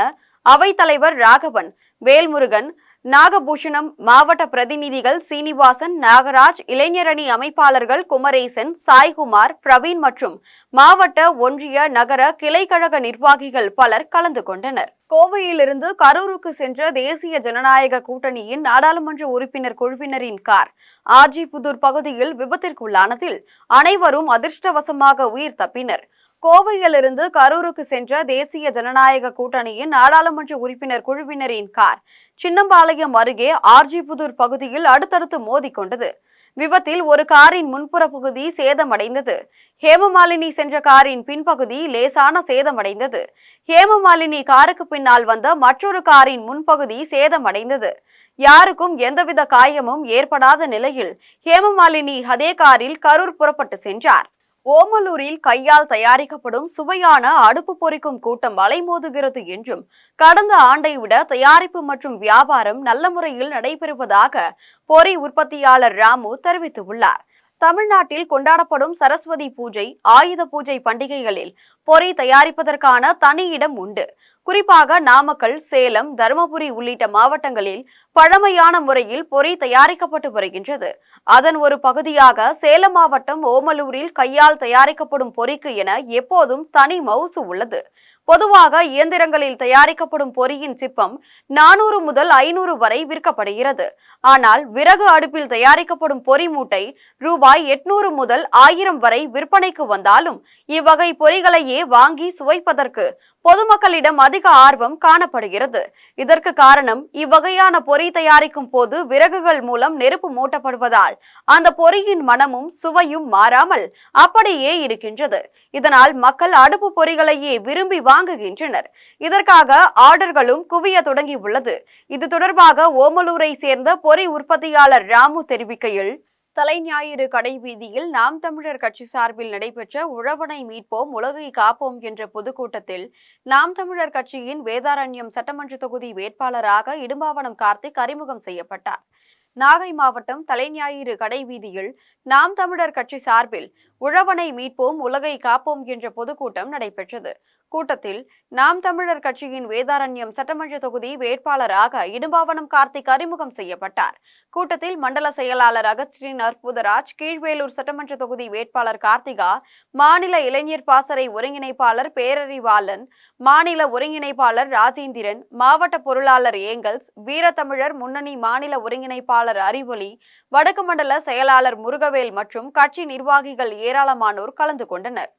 அவைத்தலைவர் ராகவன், வேல்முருகன், நாகபூஷணம், மாவட்ட பிரதிநிதிகள் சீனிவாசன், நாகராஜ், இளைஞரணி அமைப்பாளர்கள் குமரேசன், சாய்குமார், பிரவீன் மற்றும் மாவட்ட, ஒன்றிய, நகர கிளைக்கழக நிர்வாகிகள் பலர் கலந்து கொண்டனர். கோவையிலிருந்து கரூருக்கு சென்ற தேசிய ஜனநாயக கூட்டணியின் நாடாளுமன்ற உறுப்பினர் குழுவினரின் கார் ஆர்ஜிபுதூர் பகுதியில் விபத்திற்குள்ளானதில் அனைவரும் அதிர்ஷ்டவசமாக உயிர் தப்பினர். கோவையிலிருந்து கரூருக்கு சென்ற தேசிய ஜனநாயக கூட்டணியின் நாடாளுமன்ற உறுப்பினர் குழுவினரின் கார் சின்னம்பாளையம் அருகே ஆர்ஜிபுதூர் பகுதியில் அடுத்தடுத்து மோதிக்கொண்டது. விபத்தில் ஒரு காரின் முன்புற பகுதி சேதமடைந்தது. ஹேமமாலினி சென்ற காரின் பின்பகுதி லேசான சேதமடைந்தது. ஹேமமாலினி காருக்கு பின்னால் வந்த மற்றொரு காரின் முன்பகுதி சேதமடைந்தது. யாருக்கும் எந்தவித காயமும் ஏற்படாத நிலையில் ஹேமமாலினி அதே காரில் கரூர் புறப்பட்டு சென்றார். ஓமலூரில் கையால் தயாரிக்கப்படும் சுவையான அடுப்பு பொரிக்கும் கூட்டம் அலைமோதுகிறது என்றும், கடந்த ஆண்டை விட தயாரிப்பு மற்றும் வியாபாரம் நல்ல முறையில் நடைபெறுவதாக பொறி உற்பத்தியாளர் ராமு தெரிவித்துள்ளார். தமிழ்நாட்டில் கொண்டாடப்படும் சரஸ்வதி பூஜை, ஆயுத பூஜை பண்டிகைகளில் பொறி தயாரிப்பதற்கான தனி இடம் உண்டு. குறிப்பாக நாமக்கல், சேலம், தருமபுரி உள்ளிட்ட மாவட்டங்களில் பழமையான முறையில் பொறி தயாரிக்கப்பட்டு வருகின்றது. அதன் ஒரு பகுதியாக சேலம் மாவட்டம் ஓமலூரில் கையால் தயாரிக்கப்படும் பொறிக்கு என எப்போதும் தனி மவுசு உள்ளது. பொதுவாக இயந்திரங்களில் தயாரிக்கப்படும் பொறியின் சிப்பம் 400 முதல் 500 வரை விற்கப்படுகிறது. ஆனால் விறகு அடுப்பில் தயாரிக்கப்படும் பொறி மூட்டை ரூபாய் 800 முதல் 1000 வரை விற்பனைக்கு வந்தாலும் இவ்வகை பொறிகளையே வாங்கி சுவைப்பதற்கு பொதுமக்களிடம் அதிக ஆர்வம் காணப்படுகிறது. இதற்கு காரணம், இவ்வகையான பொறி தயாரிக்கும் போது விறகுகள் மூலம் நெருப்பு மூட்டப்படுவதால் அந்த பொறியின் மனமும் சுவையும் மாறாமல் அப்படியே இருக்கின்றது. இதனால் மக்கள் அடுப்பு பொறிகளையே விரும்பி வாங்குகின்றனர். இதற்காக ஆர்டர்களும் குவிய தொடங்கி உள்ளது. இது தொடர்பாக ஓமலூரை சேர்ந்த பொறி உற்பத்தியாளர் ராமு தெரிவிக்கையில், தலைஞாயிறு கடைவீதியில் நாம் தமிழர் கட்சி சார்பில் நடைபெற்ற உழவனை மீட்போம் உலகை காப்போம் என்ற பொதுக்கூட்டத்தில் நாம் தமிழர் கட்சியின் வேதாரண்யம் சட்டமன்ற தொகுதி வேட்பாளராக இடும்பாவனம் கார்த்திக் அறிமுகம் செய்யப்பட்டார். நாகை மாவட்டம் தலைஞாயிறு கடைவீதியில் நாம் தமிழர் கட்சி சார்பில் உழவனை மீட்போம் உலகை காப்போம் என்ற பொதுக்கூட்டம் நடைபெற்றது. கூட்டத்தில் நாம் தமிழர் கட்சியின் வேதாரண்யம் சட்டமன்ற தொகுதி வேட்பாளராக இடும்பாவனம் கார்த்திக் அறிமுகம் செய்யப்பட்டார். கூட்டத்தில் மண்டல செயலாளர் அகஸ்டின் அற்புதராஜ், கீழ்வேலூர் சட்டமன்ற தொகுதி வேட்பாளர் கார்த்திகா, மாநில இளைஞர் பாசறை ஒருங்கிணைப்பாளர் பேரறிவாளன், மாநில ஒருங்கிணைப்பாளர் ராஜேந்திரன், மாவட்ட பொருளாளர் ஏங்கல்ஸ், வீரத்தமிழர் முன்னணி மாநில ஒருங்கிணைப்பாளர் அறிவொளி, வடக்கு மண்டல செயலாளர் முருகவேல் மற்றும் கட்சி நிர்வாகிகள் ஏராளமானோர் கலந்து கொண்டனர்.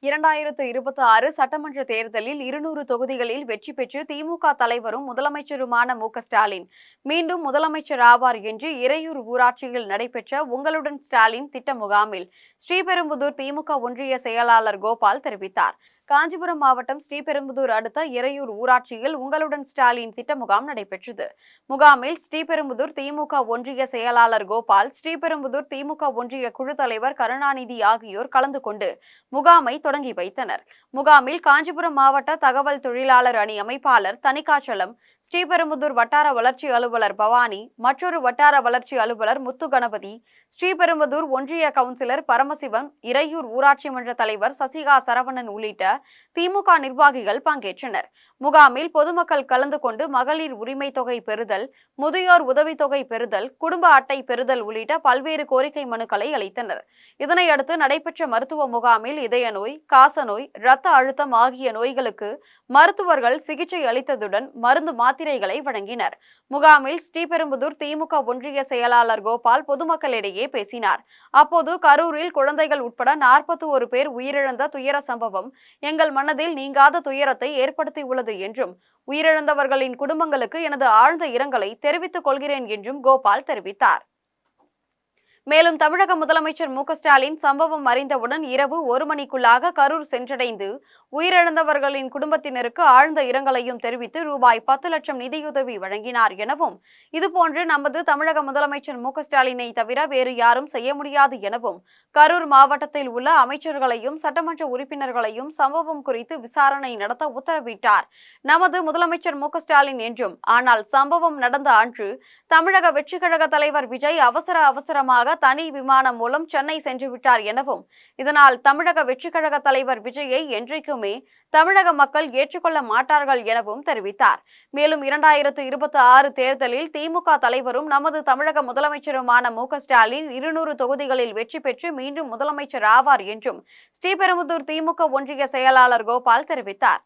2026 சட்டமன்ற தேர்தலில் 200 தொகுதிகளில் வெற்றி பெற்று திமுக தலைவரும் முதலமைச்சருமான மு.க.ஸ்டாலின் மீண்டும் முதலமைச்சர் ஆவார் என்று இறையூர் ஊராட்சியில் நடைபெற்ற உங்களுடன் ஸ்டாலின் திட்ட முகாமில் ஸ்ரீபெரும்புதூர் திமுக ஒன்றிய செயலாளர் கோபால் தெரிவித்தார். காஞ்சிபுரம் மாவட்டம் ஸ்ரீபெரும்புதூர் அடுத்த இறையூர் ஊராட்சியில் உங்களுடன் ஸ்டாலின் திட்ட முகாம் நடைபெற்றது. முகாமில் ஸ்ரீபெரும்புதூர் திமுக ஒன்றிய செயலாளர் கோபால், ஸ்ரீபெரும்புதூர் திமுக ஒன்றிய குழு தலைவர் கருணாநிதி ஆகியோர் கலந்து கொண்டு முகாமை தொடங்கி வைத்தனர். முகாமில் காஞ்சிபுரம் மாவட்ட தகவல் தொழிலாளர் அணி அமைப்பாளர் தணிகாச்சலம், ஸ்ரீபெரும்புதூர் வட்டார வளர்ச்சி அலுவலர் பவானி, மற்றொரு வட்டார வளர்ச்சி அலுவலர் முத்து கணபதி, ஸ்ரீபெரும்புதூர் ஒன்றிய கவுன்சிலர் பரமசிவன், இறையூர் ஊராட்சி மன்ற தலைவர் சசிகா சரவணன் உள்ளிட்ட திமுக நிர்வாகிகள் பங்கேற்றனர். முகாமில் பொதுமக்கள் கலந்து கொண்டு மகளிர் உரிமை தொகை பெறுதல், முதியோர் உதவித்தொகை பெறுதல், குடும்ப அட்டை பெறுதல் உள்ளிட்ட பல்வேறு கோரிக்கை மனுக்களை அளித்தனர். இதனையடுத்து நடைபெற்ற மருத்துவ முகாமில் இதய நோய், காசநோய், இரத்த அழுத்தம் ஆகிய நோய்களுக்கு மருத்துவர்கள் சிகிச்சை அளித்ததுடன் மருந்து மாத்திரைகளை வழங்கினர். முகாமில் ஸ்ரீபெரும்புதூர் திமுக ஒன்றிய செயலாளர் கோபால் பொதுமக்களிடையே பேசினார். அப்போது கரூரில் குழந்தைகள் உட்பட 41 பேர் உயிரிழந்த துயர சம்பவம் எங்கள் மனதில் நீங்காத துயரத்தை ஏற்படுத்தியுள்ளது என்றும் உயிரிழந்தவர்களின் குடும்பங்களுக்கு எனது ஆழ்ந்த இரங்கலை தெரிவித்துக் கொள்கிறேன் என்றும் கோபால் தெரிவித்தார். மேலும் தமிழக முதலமைச்சர் மு.க.ஸ்டாலின் சம்பவம் அறிந்தவுடன் இரவு 1 மணிக்குள்ளாக கரூர் சென்றடைந்து உயிரிழந்தவர்களின் குடும்பத்தினருக்கு ஆழ்ந்த இரங்கலையும் தெரிவித்து ரூபாய் 10 லட்சம் நிதியுதவி வழங்கினார் எனவும், இதுபோன்று நமது தமிழக முதலமைச்சர் மு.க.ஸ்டாலினை தவிர வேறு யாரும் செய்ய முடியாது எனவும், கரூர் மாவட்டத்தில் உள்ள அமைச்சர்களையும் சட்டமன்ற உறுப்பினர்களையும் சம்பவம் குறித்து விசாரணை நடத்த உத்தரவிட்டார் நமது முதலமைச்சர் மு.க.ஸ்டாலின் என்றும், ஆனால் சம்பவம் நடந்த அன்று தமிழக வெற்றிக் கழக தலைவர் விஜய் அவசரமாக தனி விமானம் மூலம் சென்னை சென்று விட்டார் எனவும், இதனால் தமிழக வெற்றிக் கழக தலைவர் விஜயை என்றைக்குமே தமிழக மக்கள் ஏற்றுக்கொள்ள மாட்டார்கள் எனவும் தெரிவித்தார். மேலும் 2026 தேர்தலில் திமுக தலைவரும் நமது தமிழக முதலமைச்சருமான மு.க.ஸ்டாலின் 200 தொகுதிகளில் வெற்றி பெற்று மீண்டும் முதலமைச்சர் ஆவார் என்றும் ஸ்ரீபெரும்புதூர் திமுக ஒன்றிய செயலாளர் கோபால் தெரிவித்தார்.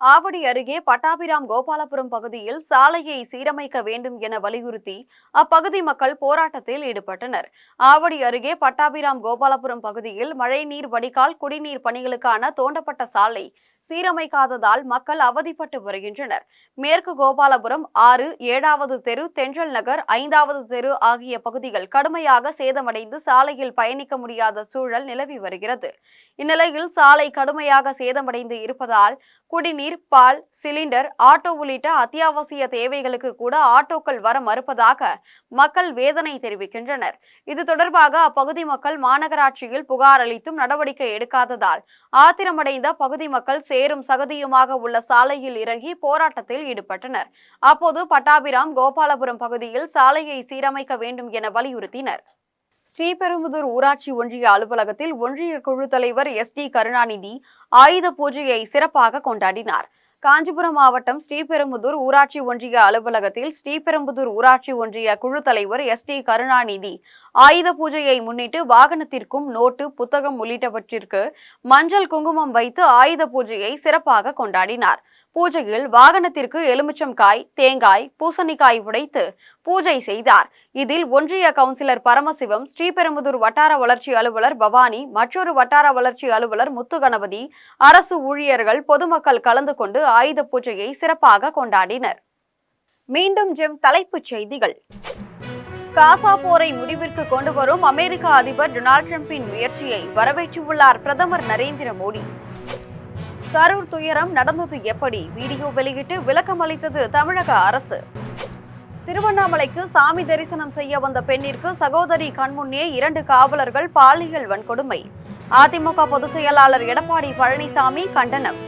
ஆவடி அருகே பட்டாபிராம் கோபாலபுரம் பகுதியில் சாலையை சீரமைக்க வேண்டும் என வலியுறுத்தி அப்பகுதி மக்கள் போராட்டத்தில் ஈடுபட்டனர். ஆவடி அருகே பட்டாபிராம் கோபாலபுரம் பகுதியில் மழைநீர் வடிகால் குடிநீர் பணிகளுக்கான தோண்டப்பட்ட சாலை சீரமைக்காததால் மக்கள் அவதிப்பட்டு வருகின்றனர். மேற்கு கோபாலபுரம் 6, 7வது தெரு, தென்றல் நகர், 5வது தெரு ஆகிய பகுதிகள் கடுமையாக சேதமடைந்து சாலையில் பயணிக்க முடியாத சூழல் நிலவி வருகிறது. இந்நிலையில் சாலை கடுமையாக சேதமடைந்து இருப்பதால் குடிநீர், பால், சிலிண்டர், ஆட்டோ உள்ளிட்ட அத்தியாவசிய தேவைகளுக்கு கூட ஆட்டோக்கள் வர மறுப்பதாக மக்கள் வேதனை தெரிவிக்கின்றனர். இது தொடர்பாக அப்பகுதி மக்கள் மாநகராட்சியில் புகார் அளித்தும் நடவடிக்கை எடுக்காததால் ஆத்திரமடைந்த பகுதி மக்கள் சேரும் சகதியுமாக உள்ள சாலையில் இறங்கி போராட்டத்தில் ஈடுபட்டனர். அப்போது பட்டாபிராம் கோபாலபுரம் பகுதியில் சாலையை சீரமைக்க வேண்டும் என வலியுறுத்தினர். ஸ்ரீபெரும்புதூர் ஊராட்சி ஒன்றிய அலுவலகத்தில் ஒன்றிய குழு தலைவர் SD கருணாநிதி ஆயுத பூஜையை சிறப்பாக கொண்டாடினார். காஞ்சிபுரம் மாவட்டம் ஸ்ரீபெரும்புதூர் ஊராட்சி ஒன்றிய அலுவலகத்தில் ஸ்ரீபெரும்புதூர் ஊராட்சி ஒன்றிய குழு தலைவர் SD கருணாநிதி ஆயுத பூஜையை முன்னிட்டு வாகனத்திற்கும் நோட்டு, புத்தகம் உள்ளிட்டவற்றிற்கு மஞ்சள் குங்குமம் வைத்து ஆயுத பூஜையை சிறப்பாக கொண்டாடினார். பூஜையில் வாகனத்திற்கு எலுமிச்சம்காய், தேங்காய், பூசணிக்காய் உடைத்து பூஜை செய்தார். இதில் ஒன்றிய கவுன்சிலர் பரமசிவம், ஸ்ரீபெரும்புதூர் வட்டார வளர்ச்சி அலுவலர் பவானி, மற்றொரு வட்டார வளர்ச்சி அலுவலர் முத்துகணபதி, அரசு ஊழியர்கள், பொதுமக்கள் கலந்து கொண்டு ஆயுத பூஜையை சிறப்பாக கொண்டாடினர். மீண்டும் தலைப்புச் செய்திகள். காசா போரை முடிவிற்கு கொண்டு வரும் அமெரிக்க அதிபர் டொனால்ட் டிரம்பின் முயற்சியை வரவேற்றுள்ளார் பிரதமர் நரேந்திர மோடி. கரூர் துயரம் நடந்தது எப்படி? வீடியோ வெளியிட்டு விளக்கம் அளித்தது தமிழக அரசு. திருவண்ணாமலைக்கு சாமி தரிசனம் செய்ய வந்த பெண்ணிற்கு சகோதரி கண்முன்னே 2 காவலர்கள் பாலியல் வன்கொடுமை. அதிமுக பொதுச் செயலாளர் எடப்பாடி பழனிசாமி கண்டனம்.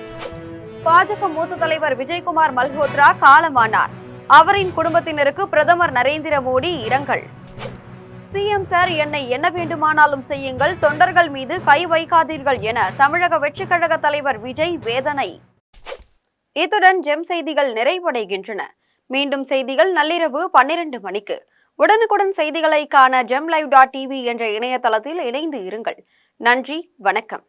பாஜக மூத்த தலைவர் விஜயகுமார் மல்ஹோத்ரா காலமானார். அவரின் குடும்பத்தினருக்கு பிரதமர் நரேந்திர மோடி இரங்கல். சிஎம் சார், என்னை என்ன வேண்டுமானாலும் செய்யுங்கள், தொண்டர்கள் மீது கை வைக்காதீர்கள் என தமிழக வெற்றிக் கழக தலைவர் விஜய் வேதனை. இத்துடன் செய்திகள் நிறைவடைகின்றன. மீண்டும் செய்திகள் நள்ளிரவு 12 மணிக்கு. உடனுக்குடன் செய்திகளை காண gemlive.tv என்ற இணையதளத்தில் இணைந்து இருங்கள். நன்றி, வணக்கம்.